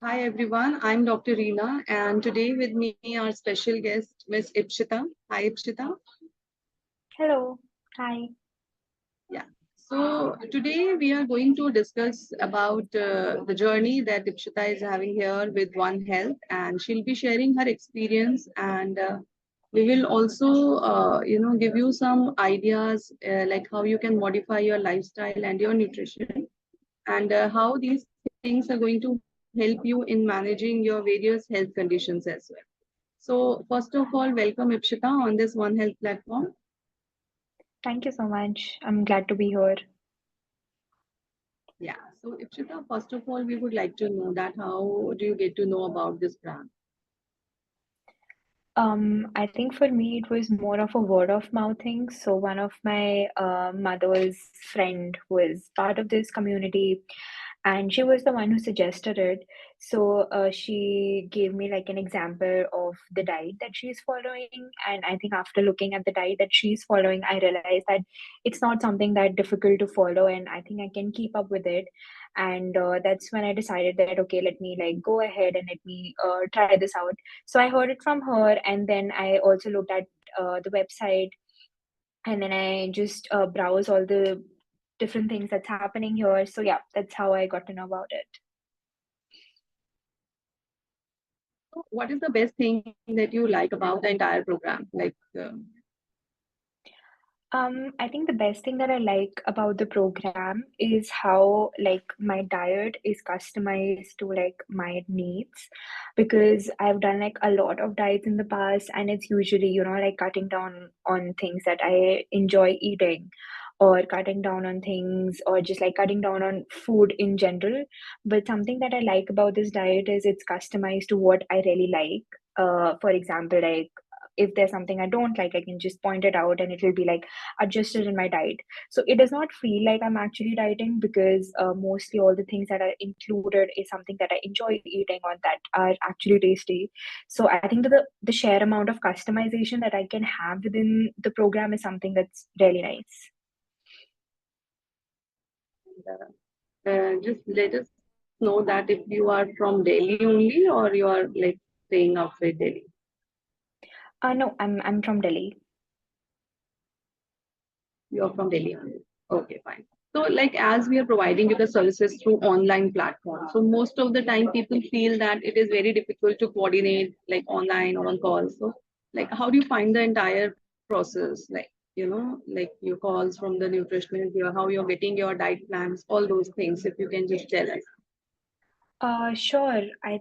Hi everyone, I'm Dr. Reena and today with me our special guest Miss Ipshita. Hi Ipshita. Hello. Hi. Yeah. So today we are going to discuss about the journey that Ipshita is having here with OneHealth, and she'll be sharing her experience, and we will also give you some ideas like how you can modify your lifestyle and your nutrition, and how these things are going to help you in managing your various health conditions as well. So, first of all, welcome Ipshita on this One Health platform. Thank you so much. I'm glad to be here. Yeah. So, Ipshita, first of all, we would like to know that how do you get to know about this brand? I think for me it was more of a word of mouth thing. So one of my mother's friend was part of this community, and she was the one who suggested it. So she gave me like an example of the diet that she's following, and I think after looking at the diet that she's following, I realized that it's not something that difficult to follow, and I think I can keep up with it. And that's when I decided that okay, let me like go ahead and let me try this out. So I heard it from her, and then I also looked at the website, and then I just browse all the different things that's happening here. So yeah, that's how I got to know about it. So what is the best thing that you like about the entire program? I think the best thing that I like about the program is how like my diet is customized to like my needs, because I've done like a lot of diets in the past, and it's usually, like cutting down on things that I enjoy eating, or cutting down on things, or just like cutting down on food in general. But something that I like about this diet is it's customized to what I really like. For example, like if there's something I don't like, I can just point it out and it will be like adjusted in my diet. So it does not feel like I'm actually dieting, because mostly all the things that are included is something that I enjoy eating or that are actually tasty. So I think that the sheer amount of customization that I can have within the program is something that's really nice. Just let us know that if you are from Delhi only or you are like staying outside Delhi. No, I'm from Delhi. You're from Delhi only. Okay, fine. So, like as we are providing you the services through online platforms, so most of the time people feel that it is very difficult to coordinate like online or on calls. So, like how do you find the entire process? Like your calls from the nutritionist, how you're getting your diet plans, all those things. If you can just tell us. Sure. I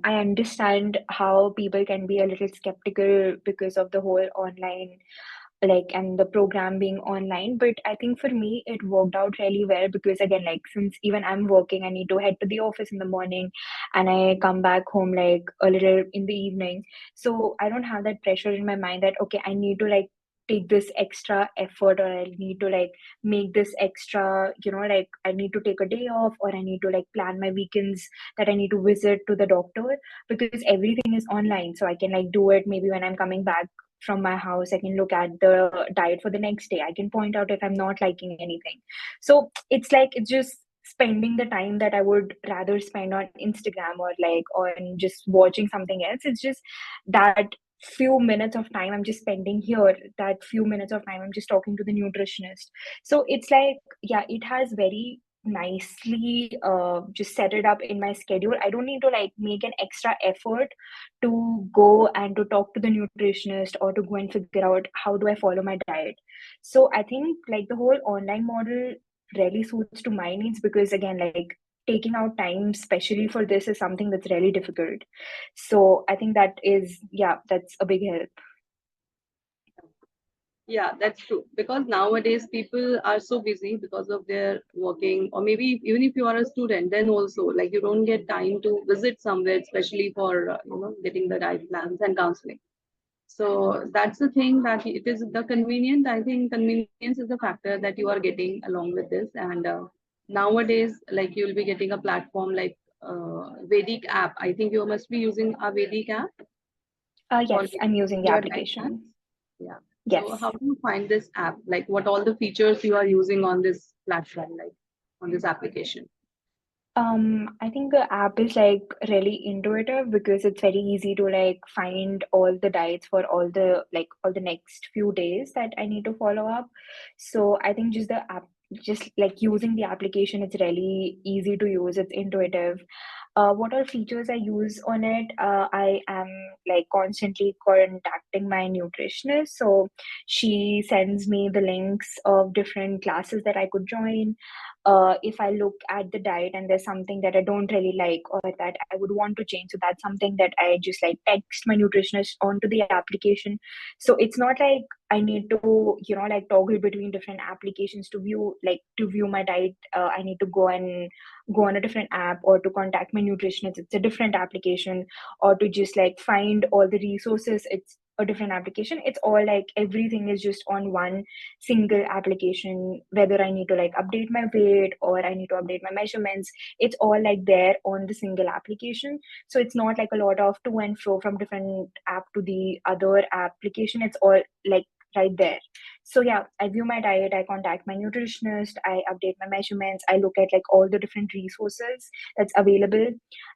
understand how people can be a little skeptical because of the whole online, like, and the program being online. But I think for me, it worked out really well, because again, like, since even I'm working, I need to head to the office in the morning, and I come back home like a little in the evening. So I don't have that pressure in my mind that, okay, I need to like take this extra effort, or I need to like make this extra, like I need to take a day off, or I need to like plan my weekends that I need to visit to the doctor, because everything is online. So I can like do it maybe when I'm coming back from my house. I can look at the diet for the next day. I can point out if I'm not liking anything. So it's like it's just spending the time that I would rather spend on Instagram, or like on just watching something else. It's just that few minutes of time I'm just spending here, that few minutes of time I'm just talking to the nutritionist. So it's like, yeah, it has very nicely just set it up in my schedule. I don't need to like make an extra effort to go and to talk to the nutritionist, or to go and figure out how do I follow my diet. So I think like the whole online model really suits to my needs, because again, like taking out time especially for this is something that's really difficult. So I think that is, yeah, that's a big help. Yeah, that's true. Because nowadays people are so busy because of their working, or maybe even if you are a student, then also like you don't get time to visit somewhere, especially for getting the diet plans and counseling. So that's the thing that it is the convenient. I think convenience is the factor that you are getting along with this. And nowadays, like you'll be getting a platform like Vedic app. I think you must be using a Vedic app for Yes, I'm using the your diet plans. application. Yeah. So how Yes. do you find this app? Like what all the features you are using on this platform, like on this application? I think the app is like really intuitive because it's very easy to like find all the diets for all the next few days that I need to follow up. So I think just the app, just like using the application, it's really easy to use. It's intuitive. What are features I use on it? I am like constantly contacting my nutritionist, so she sends me the links of different classes that I could join. If I look at the diet and there's something that I don't really like or that I would want to change, so that's something that I just like text my nutritionist onto the application. So it's not like I need to, like toggle between different applications to view my diet. I need to go on a different app, or to contact my nutritionist, it's a different application, or to just like find all the resources, it's a different application. It's all like everything is just on one single application. Whether I need to like update my weight or I need to update my measurements, it's all like there on the single application. So it's not like a lot of to and fro from different app to the other application. It's all like right there. So yeah, I view my diet, I contact my nutritionist, I update my measurements, I look at like all the different resources that's available.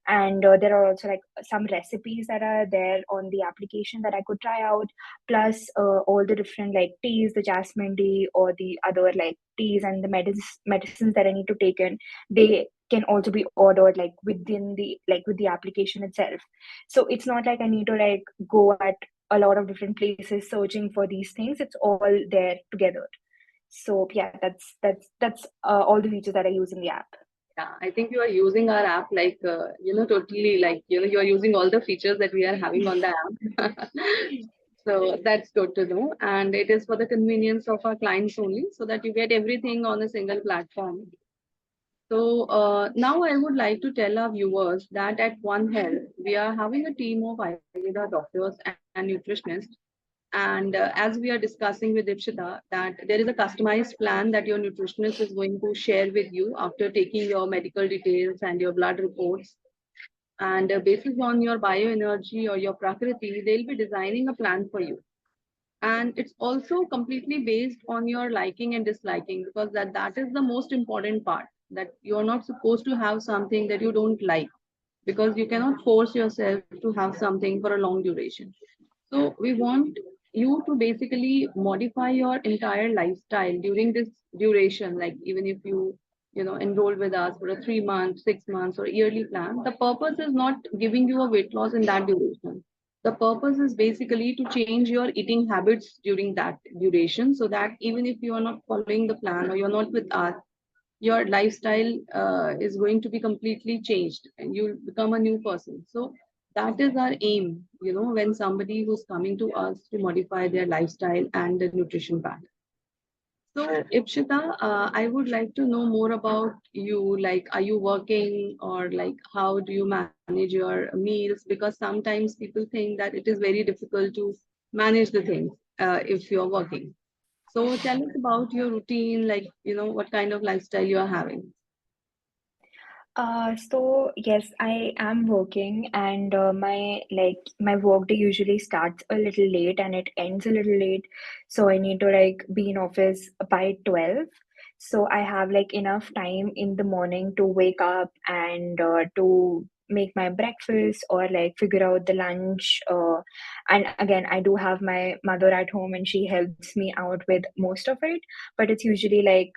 And there are also like some recipes that are there on the application that I could try out, plus all the different like teas, the jasmine tea or the other like teas and the medicines that I need to take in. They can also be ordered like with the application itself. So it's not like I need to like go at a lot of different places searching for these things. It's all there together. So yeah, that's all the features that I use in the app. Yeah, I think you are using our app like, totally like, you are using all the features that we are having on the app. So that's good to know. And it is for the convenience of our clients only, so that you get everything on a single platform. So now I would like to tell our viewers that at One Health, we are having a team of Ayurveda doctors and nutritionists. And as we are discussing with Ipshita, that there is a customized plan that your nutritionist is going to share with you after taking your medical details and your blood reports. And based on your bioenergy or your prakriti, they'll be designing a plan for you. And it's also completely based on your liking and disliking, because that is the most important part, that you're not supposed to have something that you don't like, because you cannot force yourself to have something for a long duration. So we want you to basically modify your entire lifestyle during this duration. Like even if you enroll with us for a 3 month, 6 months, or yearly plan, the purpose is not giving you a weight loss in that duration. The purpose is basically to change your eating habits during that duration, so that even if you are not following the plan or you're not with us, your lifestyle is going to be completely changed and you'll become a new person. So that is our aim, when somebody who's coming to us to modify their lifestyle and the nutrition part. So Ipshita, I would like to know more about you. Like, are you working, or like how do you manage your meals? Because sometimes people think that it is very difficult to manage the things if you're working. So tell us about your routine, like, what kind of lifestyle you are having. So yes, I am working, and my work day usually starts a little late and it ends a little late. So I need to like be in office by 12. So I have like enough time in the morning to wake up and to make my breakfast or like figure out the lunch. And again, I do have my mother at home and she helps me out with most of it. But it's usually like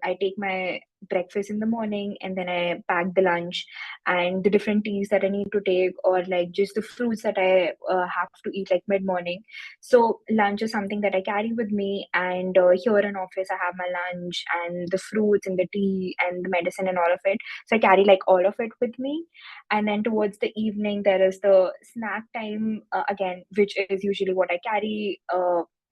I take my breakfast in the morning and then I pack the lunch and the different teas that I need to take, or like just the fruits that I have to eat like mid morning. So lunch is something that I carry with me, and here in office I have my lunch and the fruits and the tea and the medicine and all of it. So I carry like all of it with me, and then towards the evening there is the snack time again, which is usually what I carry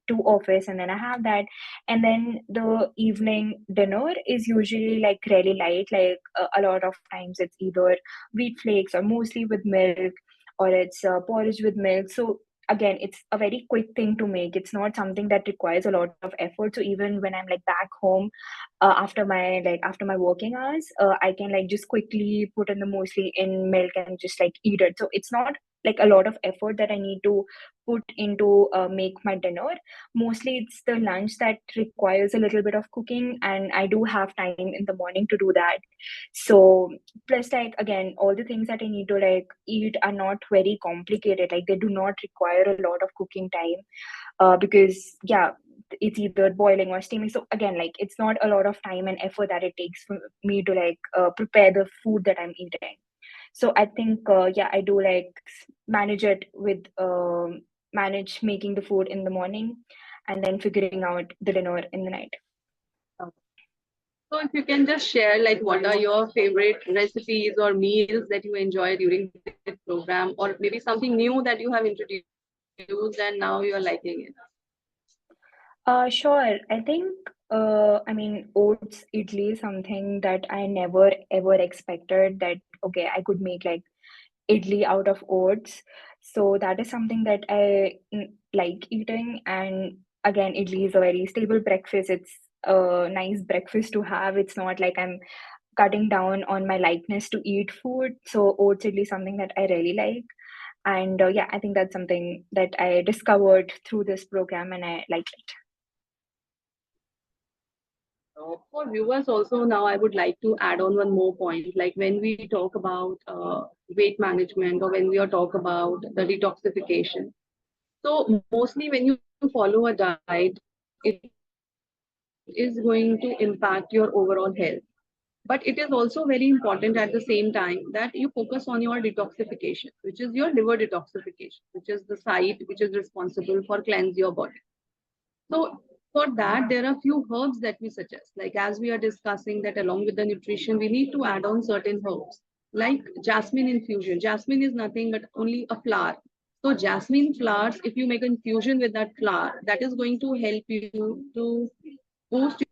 to office, and then I have that. And then the evening dinner is usually like really light, like a lot of times it's either wheat flakes or mostly with milk, or it's porridge with milk. So again, it's a very quick thing to make. It's not something that requires a lot of effort. So even when I'm like back home after my working hours, I can like just quickly put in the mostly in milk and just like eat it. So it's not like a lot of effort that I need to put into make my dinner. Mostly it's the lunch that requires a little bit of cooking, and I do have time in the morning to do that. So plus, like, again, all the things that I need to like eat are not very complicated. Like, they do not require a lot of cooking time, because yeah, it's either boiling or steaming. So again, like, it's not a lot of time and effort that it takes for me to like prepare the food that I'm eating. So I think yeah, I do like manage it with manage making the food in the morning and then figuring out the dinner in the night. So if you can just share, like, what are your favorite recipes or meals that you enjoy during that program, or maybe something new that you have introduced and now you're liking it. Sure. I think, I mean, oats idli is something that I never ever expected that, okay, I could make like idli out of oats. So that is something that I like eating. And again, idli is a very stable breakfast. It's a nice breakfast to have. It's not like I'm cutting down on my likeness to eat food. So oats idli is something that I really like. And yeah, I think that's something that I discovered through this program and I like it. For viewers also, now I would like to add on one more point. Like when we talk about weight management or when we are talk about the detoxification. So mostly when you follow a diet, it is going to impact your overall health. But it is also very important at the same time that you focus on your detoxification, which is your liver detoxification, which is the site which is responsible for cleanse your body. So for that, there are few herbs that we suggest. Like as we are discussing that along with the nutrition, we need to add on certain herbs. Like jasmine infusion. Jasmine is nothing but only a flower. So jasmine flowers, if you make an infusion with that flower, that is going to help you to boost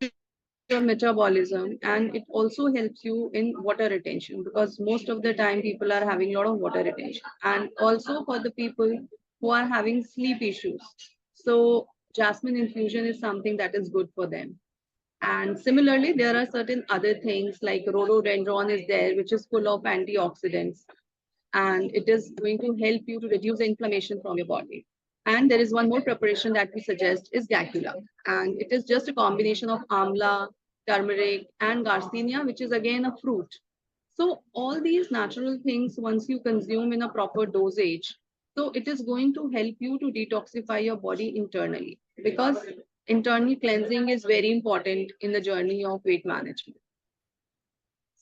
your metabolism, and it also helps you in water retention because most of the time people are having a lot of water retention. And also for the people who are having sleep issues. So jasmine infusion is something that is good for them. And similarly, there are certain other things like rhododendron is there, which is full of antioxidants, and it is going to help you to reduce the inflammation from your body. And there is one more preparation that we suggest is Gacula. And it is just a combination of amla, turmeric, and garcinia, which is again a fruit. So all these natural things, once you consume in a proper dosage, so it is going to help you to detoxify your body internally because internal cleansing is very important in the journey of weight management.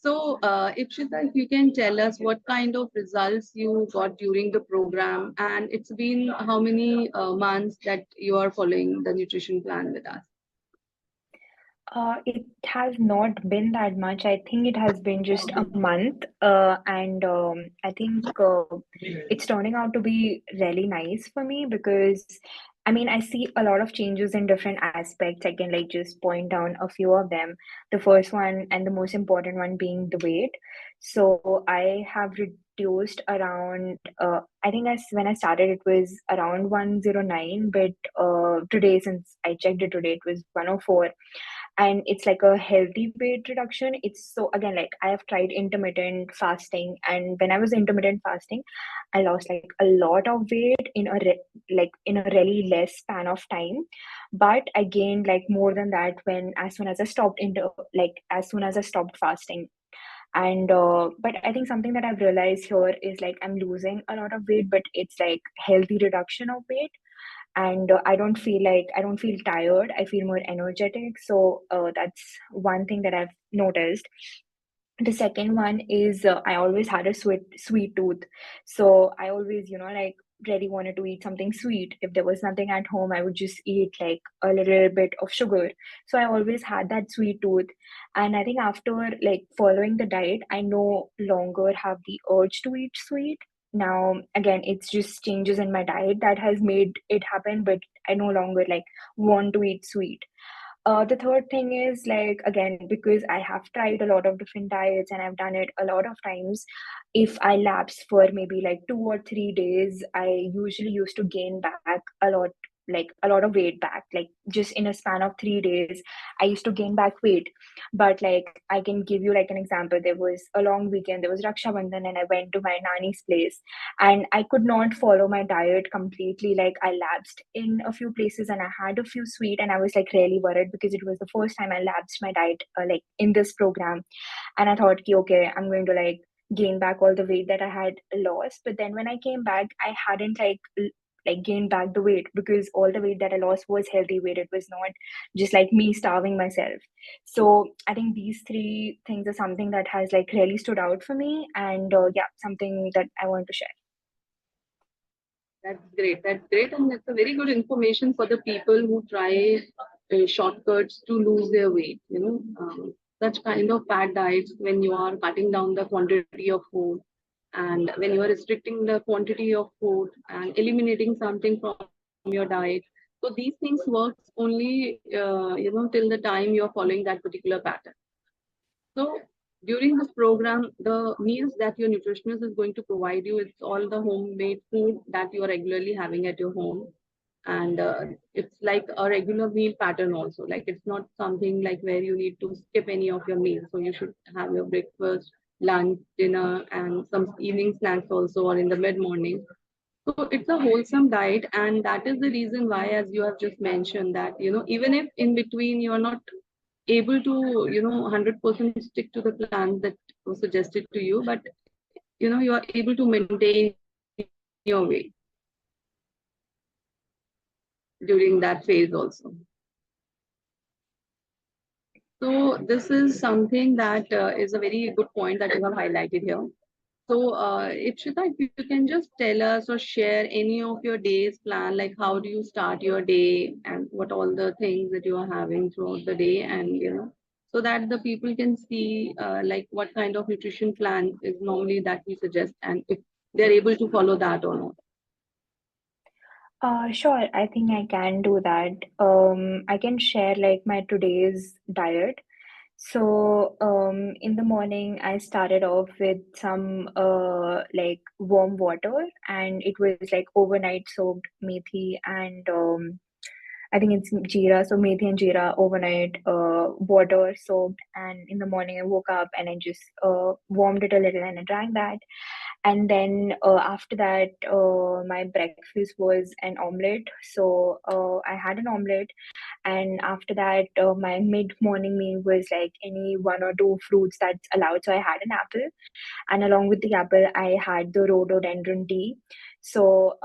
So, Ipshita, if you can tell us what kind of results you got during the program, and it's been how many months that you are following the nutrition plan with us? It has not been that much. I think it has been just a month, and I think it's turning out to be really nice for me because I mean, I see a lot of changes in different aspects. I can like just point down a few of them. The first one and the most important one being the weight. So I have reduced around, I think when I started, it was around 109, but today, since I checked it today, it was 104, and it's like a healthy weight reduction. It's so, again, like, I have tried intermittent fasting, and when I was intermittent fasting, I lost like a lot of weight in like in a really less span of time, but I gained like more than that when as soon as I stopped into like as soon as I stopped fasting. And but I think something that I've realized here is like I'm losing a lot of weight, but it's like healthy reduction of weight. And I don't feel tired. I feel more energetic. So that's one thing that I've noticed. The second one is I always had a sweet tooth. So I always, like, really wanted to eat something sweet. If there was nothing at home, I would just eat like a little bit of sugar. So I always had that sweet tooth. And I think after like following the diet, I no longer have the urge to eat sweet. Now again, it's just changes in my diet that has made it happen, but I no longer like want to eat sweet. The third thing is like, again, because I have tried a lot of different diets and I've done it a lot of times, if I lapse for maybe like 2 or 3 days, I usually used to gain back a lot, like a lot of weight back. Like just in a span of 3 days, I used to gain back weight. But like I can give you like an example. There was a long weekend, there was Raksha Bandhan, and I went to my nanny's place, and I could not follow my diet completely. Like I lapsed in a few places, and I had a few sweet, and I was like really worried because it was the first time I lapsed my diet like in this program. And I thought, "Ki, okay, I'm going to like gain back all the weight that I had lost." But then when I came back, I hadn't like gained back the weight, because all the weight that I lost was healthy weight. It was not just like me starving myself. So I think these three things are something that has like really stood out for me, and yeah, something that I want to share. That's great. That's great. And that's a very good information for the people who try shortcuts to lose their weight. Such kind of fat diets, when you are cutting down the quantity of food, and when you are restricting the quantity of food and eliminating something from your diet. So these things works only, till the time you are following that particular pattern. So during this program, the meals that your nutritionist is going to provide you, it's all the homemade food that you are regularly having at your home. And it's like a regular meal pattern also. Like it's not something like where you need to skip any of your meals. So you should have your breakfast, lunch, dinner, and some evening snacks also, or in the mid morning. So it's a wholesome diet, and that is the reason why, as you have just mentioned, that even if in between you are not able to 100% stick to the plans that was suggested to you, but you are able to maintain your weight during that phase also. So this is something that is a very good point that you have highlighted here. So, Ipshita, if you can just tell us or share any of your day's plan, like how do you start your day and what all the things that you are having throughout the day, and so that the people can see like what kind of nutrition plan is normally that we suggest, and if they're able to follow that or not. Sure, I think I can do that. I can share like my today's diet. So, in the morning, I started off with some like warm water, and it was like overnight soaked methi and I think it's jeera, so methi and jeera overnight, water soaked, and in the morning I woke up and I just warmed it a little and I drank that. And then after that, my breakfast was an omelette. So I had an omelette, and after that, my mid morning meal was like any one or two fruits that's allowed. So I had an apple, and along with the apple, I had the rhododendron tea. So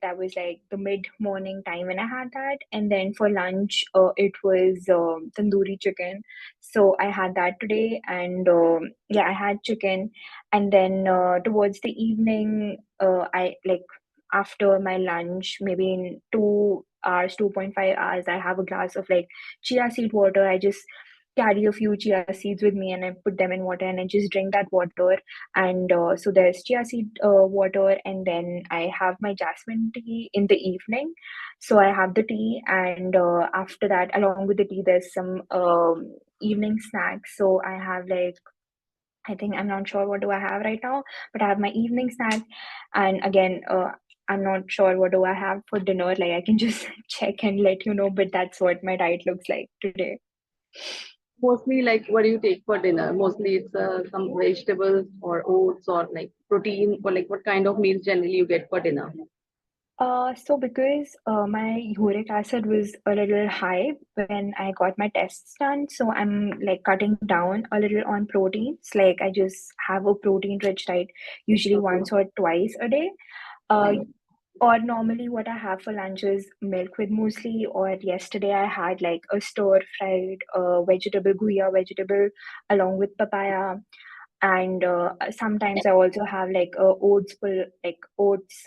that was like the mid morning time when I had that. And then for lunch, it was tandoori chicken. So I had that today, and yeah, I had chicken. And then towards the evening, I like after my lunch, maybe in 2 hours, 2.5 hours, I have a glass of like chia seed water. I just carry a few chia seeds with me and I put them in water and I just drink that water. And so there's chia seed water, and then I have my jasmine tea in the evening. So I have the tea, and after that, along with the tea, there's some evening snacks. So I have like, I think I'm not sure what do I have right now, but I have my evening snack, and again, I'm not sure what do I have for dinner. Like I can just check and let you know, but that's what my diet looks like today. Mostly, like what do you take for dinner? Mostly, it's some vegetables or oats or like protein, or like what kind of meals generally you get for dinner? So because my uric acid was a little high when I got my tests done, so I'm like cutting down a little on proteins. Like I just have a protein-rich diet, usually Okay. once or twice a day. Uh, or normally what I have for lunch is milk with muesli, or yesterday I had like a stir-fried vegetable, guya vegetable along with papaya. And sometimes I also have like like oats,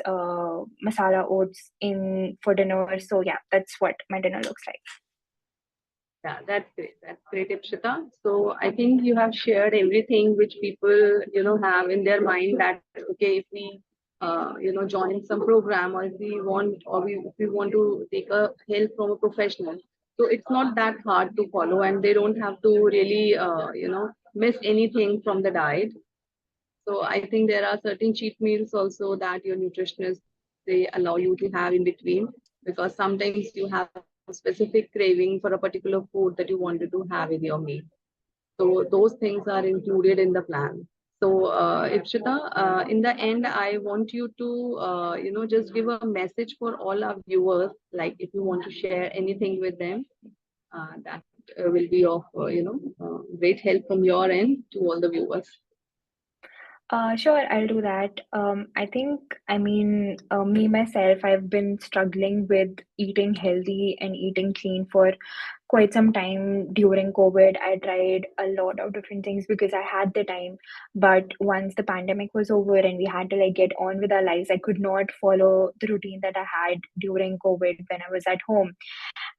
masala oats in for dinner. So yeah, that's what my dinner looks like. Yeah, that's great. That's great, Ipshita. So I think you have shared everything which people, have in their mind that, okay, if we, join some program, or if we want, if we want to take a help from a professional. So it's not that hard to follow, and they don't have to really, miss anything from the diet. So I think there are certain cheat meals also that your nutritionist they allow you to have in between. because sometimes you have specific craving for a particular food that you wanted to have in your meal. So those things are included in the plan. So, Ipshita, in the end, I want you to, just give a message for all our viewers. Like, if you want to share anything with them, that will be of, great help from your end to all the viewers. Sure, I'll do that. I think, me myself, I've been struggling with eating healthy and eating clean for quite some time during COVID. I tried a lot of different things because I had the time. But once the pandemic was over and we had to like get on with our lives, I could not follow the routine that I had during COVID when I was at home.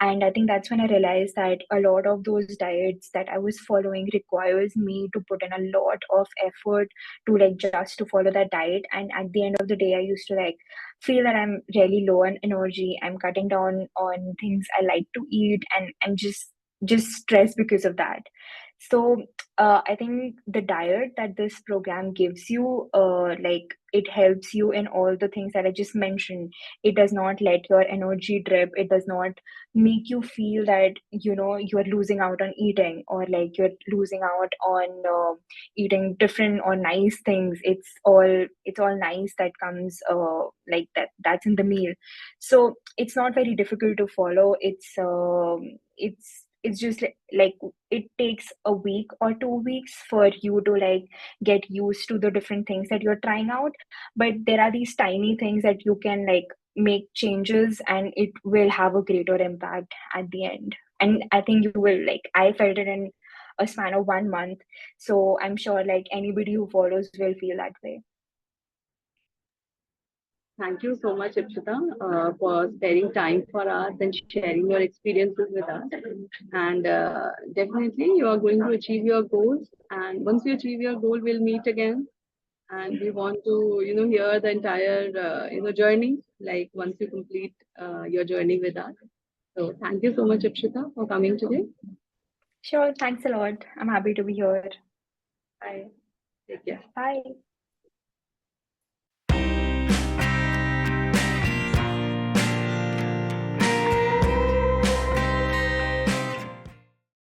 And I think that's when I realized that a lot of those diets that I was following requires me to put in a lot of effort to like just to follow that diet. And at the end of the day, I used to like feel that I'm really low on energy. I'm cutting down on things I like to eat, and I'm just stressed because of that. So I think the diet that this program gives you, like it helps you in all the things that I just mentioned. It does not let your energy drip. It does not make you feel that you're losing out on eating, or like you're losing out on eating different or nice things. It's all nice that comes like that's in the meal. So it's not very difficult to follow. It's just like it takes a week or 2 weeks for you to like get used to the different things that you're trying out. But there are these tiny things that you can like make changes, and it will have a greater impact at the end. And I think you will, like, I felt it in a span of 1 month. So I'm sure like anybody who follows will feel that way. Thank you so much, Ipshita, for sparing time for us and sharing your experiences with us. And definitely, you are going to achieve your goals. And once you achieve your goal, we'll meet again. And we want to, hear the entire, journey. Like once you complete your journey with us. So thank you so much, Ipshita, for coming today. Sure, thanks a lot. I'm happy to be here. Bye. Take care. Bye.